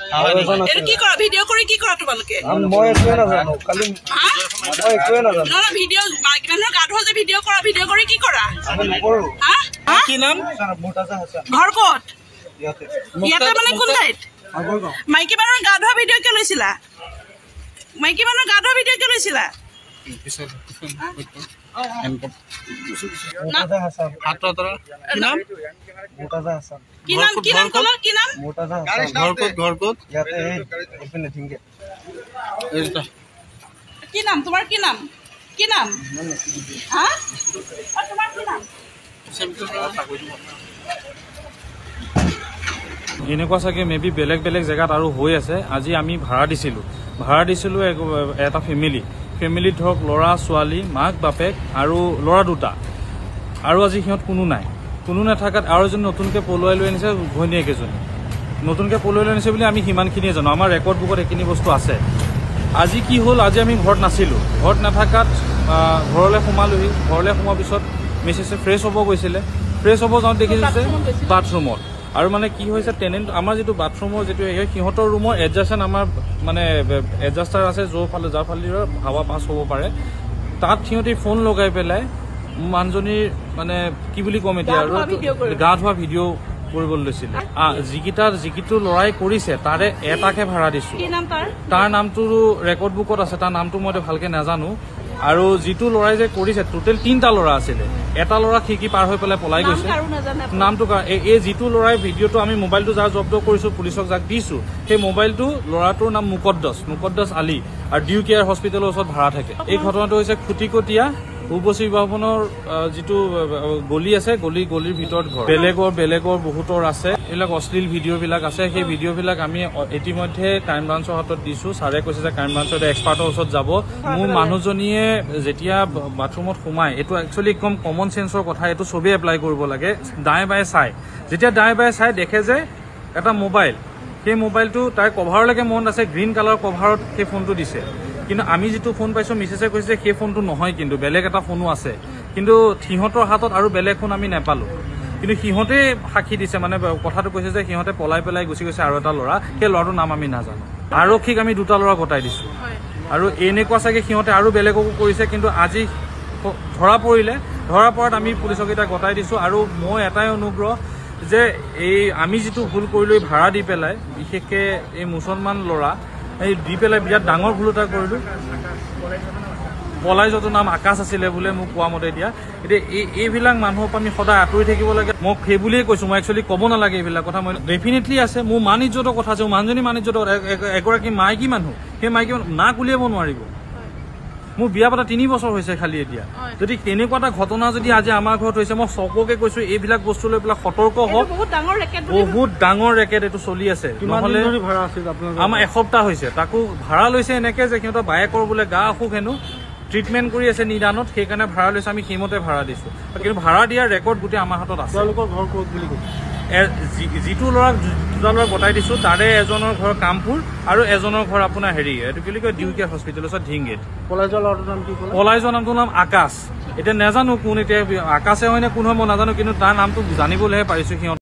কি কৰা ভিডিঅ' কৰি কি কৰা তোমালোকে মই একোৱে নাজানো কালি মই একোৱে নাজানো না ভিডিঅ' মাইকী মানুহৰ গা ধোৱা যে ভিডিঅ' কৰা ভিডিঅ' কৰি কি কৰা আমি নকৰো কি নাম মুৰ্তাজা হাসান ঘৰ ক'ত ইয়াতে মানে কোন ঠাইত মাইকী মানুহৰ গা ধোৱা ভিডিঅ' কিয় লৈছিলা মাইকী মানুহৰ গা ধোৱা ভিডিঅ' কিয় লৈছিলা মুৰ্তাজা হাসান মুৰ্তাজা হাসান কি নাম ক'লা কি নাম মুৰ্তাজা হাসান ঘৰ ক'ত ইয়াতে এইপিনে ধিংগে কি নাম তোমাৰ কি নাম হা তোমাৰ কি নাম এনেকুৱা চাগে মেবি বেলেগ বেলেগ জেগাত আৰু হৈ আছে আজি আমি ভাড়া দিছিলোঁ এটা ফেমিলিত ধৰক ল'ৰা ছোৱালী মাক বাপেক আৰু ল'ৰা দুটা আৰু আজি সিহঁত কোনো নাথাকাত আৰু এজন নতুনকৈ পলুৱাই লৈ আনিছে ঘৈণীয়েক এজনী নতুনকৈ পলুৱাই লৈ আনিছে বুলি আমি সিমানখিনিয়ে জানো আমাৰ ৰেকৰ্ড বুকত সেইখিনি বস্তু আছে আজি কি হ'ল আজি আমি ঘৰত নাছিলোঁ ঘৰত নাথাকাত ঘৰলৈ সোমালোহি ঘৰলৈ সোমোৱাৰ পিছত মিছেছে ফ্ৰেছ হ'ব গৈছিলে ফ্ৰেছ হ'ব যাওঁতে দেখিছোঁ যে বাথৰুমত আৰু মানে কি হৈছে টেনেণ্ট আমাৰ যিটো বাথৰুমৰ যিটো সিহঁতৰ ৰুমৰ এডজাষ্টেণ্ট আমাৰ মানে এডজাষ্টাৰ আছে যাৰ ফালে হাৱা পাছ হ'ব পাৰে তাত সিহঁতে ফোন লগাই পেলাই মানুহজনীৰ মানে কি বুলি ক'ম এতিয়া আৰু গা ধোৱা ভিডিঅ' কৰিবলৈ লৈছিলে যিটো ল'ৰাই কৰিছে তাৰে এটাকে ভাড়া দিছোঁ তাৰ নামটো ৰেকৰ্ড বুকত আছে তাৰ নামটো মই ভালকৈ নাজানো আৰু যিটো ল'ৰাই যে কৰিছে টোটেল 3টা ল'ৰা আছিলে এটা ল'ৰা খিৰিকী পাৰ হৈ পেলাই পলাই গৈছে নামটো এই যিটো ল'ৰাই ভিডিঅ'টো আমি মোবাইলটো যাৰ জব্দ কৰিছোঁ পুলিচক যাক দিছোঁ সেই মোবাইলটো ল'ৰাটোৰ নাম মুকদ্দছ আলী আৰু ডিউ কেয়াৰ হস্পিটেলৰ ওচৰত ভাড়া থাকে এই ঘটনাটো হৈছে খুটিকটীয়া উবচি ভৱনৰ যিটো গলি আছে গলিৰ ভিতৰত ঘৰ বেলেগৰ বহুতৰ আছে এইবিলাক অশ্লীল ভিডিঅ'বিলাক আছে সেই ভিডিঅ'বিলাক আমি ইতিমধ্যে ক্ৰাইম ব্ৰাঞ্চৰ হাতত দিছোঁ ছাৰে কৈছে যে ক্ৰাইম ব্ৰাঞ্চৰ এক্সপাৰ্টৰ ওচৰত যাব মোৰ মানুহজনীয়ে যেতিয়া বাথৰুমত সোমায় এইটো একচুৱেলি একদম কমন চেন্সৰ কথা এইটো চবেই এপ্লাই কৰিব লাগে দাই বাই চাই দেখে যে এটা মোবাইল সেই মোবাইলটো তাইৰ কভাৰলৈকে মনত আছে গ্ৰীণ কালাৰ কভাৰত সেই ফোনটো দিছে কিন্তু আমি যিটো ফোন পাইছোঁ মিছেছে কৈছে সেই ফোনটো নহয় কিন্তু বেলেগ এটা ফোনো আছে কিন্তু সিহঁতৰ হাতত আৰু বেলেগ ফোন আমি নাপালোঁ কিন্তু সিহঁতে সাক্ষী দিছে মানে কথাটো কৈছে যে সিহঁতে পলাই পেলাই গুচি গৈছে আৰু এটা ল'ৰা সেই ল'ৰাটোৰ নাম আমি নাজানো আৰক্ষীক আমি 2টা ল'ৰা গতাই দিছোঁ আৰু এনেকুৱা চাগে সিহঁতে আৰু বেলেগকো কৰিছে কিন্তু আজি ধৰা পৰাত আমি পুলিচক এটা গতাই দিছোঁ আৰু মই এটাই অনুগ্ৰহ যে এই আমি যিটো ভুল কৰিলোঁ ভাড়া দি পেলাই বিশেষকৈ এই মুছলমান ল'ৰা এই দি পেলাই বিৰাট ডাঙৰ ভুল এটা কৰিলোঁ পলাই যোৱাটো নাম আকাশ আছিলে বোলে মোক কোৱা মতে এতিয়া এইবিলাক মানুহৰ পৰা আমি সদায় আঁতৰি থাকিব লাগে মই সেই বুলিয়ে কৈছোঁ মই একচুৱেলি ক'ব নালাগে এইবিলাক কথা মই ডেফিনেটলি আছে মোৰ মান ইজ্জতৰ কথা আছে মানুহজনী মান ইজ্জতৰ এগৰাকী মাইকী মানুহ সেই মাইকী মানুহ নাক উলিয়াব নোৱাৰিব মোৰ বিয়া পতা 3 বছৰ হৈছে খালি এতিয়া যদি তেনেকুৱা এটা ঘটনা যদি আজি আমাৰ ঘৰত হৈছে মই চবকে কৈছোঁ এইবিলাক বস্তু লৈ পেলাই সতৰ্ক হওক বহুত ডাঙৰ ৰেকেট এইটো চলি আছে নহ'লে আমাৰ এসপ্তাহ হৈছে তাকো ভাড়া লৈছে এনেকৈ যে সিহঁতৰ বায়েকৰ বোলে গা অসুখ হেনো ট্ৰিটমেণ্ট কৰি আছে নিদানত সেইকাৰণে ভাড়া লৈছে আমি সেইমতে ভাড়া দিছোঁ কিন্তু ভাড়া দিয়াৰ ৰেকৰ্ড গোটেই আমাৰ হাতত আছে তেওঁলোকৰ ঘৰ ক'ত বুলি কৈছে যিটো ল'ৰাক 2টা ল'ৰাক গতাই দিছোঁ তাৰে এজনৰ ঘৰ কামপুৰ আৰু এজনৰ ঘৰ আপোনাৰ এইটো কি বুলি কয় ডিউ কেয়াৰ হস্পিটেলৰ ওচৰত ধিংগেট পলাই যোৱা নামটোৰ নাম আকাশ এতিয়া নাজানো কোন এতিয়া আকাশে হয় নে কোন হয় মই নাজানো কিন্তু তাৰ নামটো জানিবলৈহে পাৰিছোঁ সিহঁত